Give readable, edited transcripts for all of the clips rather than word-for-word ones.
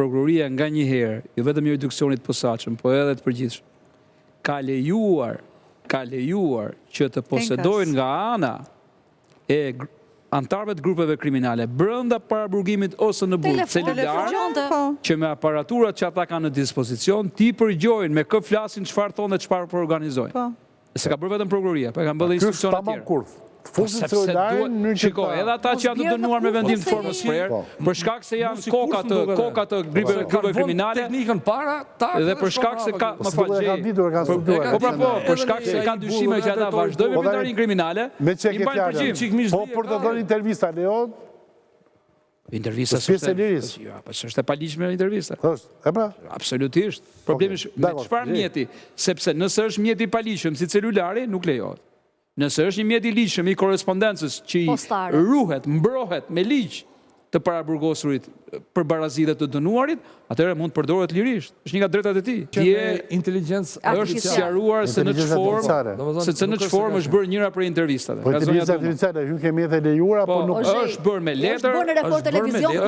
prokuroria nga një herë, jo vetëm jurisdiksionit posaçëm, po edhe të përgjithshëm, ka lejuar që të posedojnë nga ana e antarëve të grupeve kriminale brenda paraburgimit ose në burg celular, që me aparaturat që ata kanë në dispozicion, ti përgjojnë me kë flasin, çfarë thonë dhe çfarë po organizojnë. Se ka bërë vetëm prokuroria, po e kanë bërë instruksion të tjerë. Shiko, edhe ata që janë të dënuar me vendim të formës prerë, për shkak se janë koka të grupeve kriminale, dhe për shkak se ka, më fal, për shkak se ka dyshime që ata vazhdojnë me veprimtarinë kriminale, i mbajnë përgjim. Po për të dhënë intervista, Leon? Intervista s'është e paligjshme intervista. Absolutisht. Problemi është me çfarë mjeti, sepse nëse është mjeti i paligjshëm si celulari, nuk lejohet. Nëse është një mjet i ligjshëm i korrespondencës që i ruhet, mbrohet me ligj të paraburgosurit për barazitë të dënuarit, atëherë mund të përdoret lirisht. Është një nga drejtat e tij. Është sqaruar se në ç'formë është bërë njëra prej intervistave. Po intervista artificiale, ju kemi edhe lejuar apo nuk? Është bërë me letër,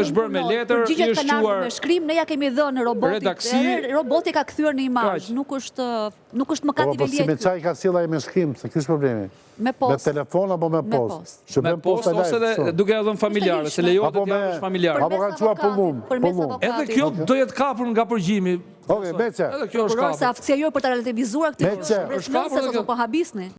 është bërë me letër, i është shtuar me shkrim, ne ja kemi dhënë robotit, roboti ka kthyer në imazh, nuk është mëkat i veliaj. Po si me çaj ka sjellaj me shkrim, se ky është problemi. Me post. Me telefon apo me post? Me post ose duke e dhënë familjare, se lejohet të japësh familjare. Apo ka çuar pullum. Edhe kjo do jetë kapur nga përgjimi. Oke, Beqa. Edhe kjo është kapur. Sa aftësia juaj për ta relativizuar këtë është shkapur apo po habisni?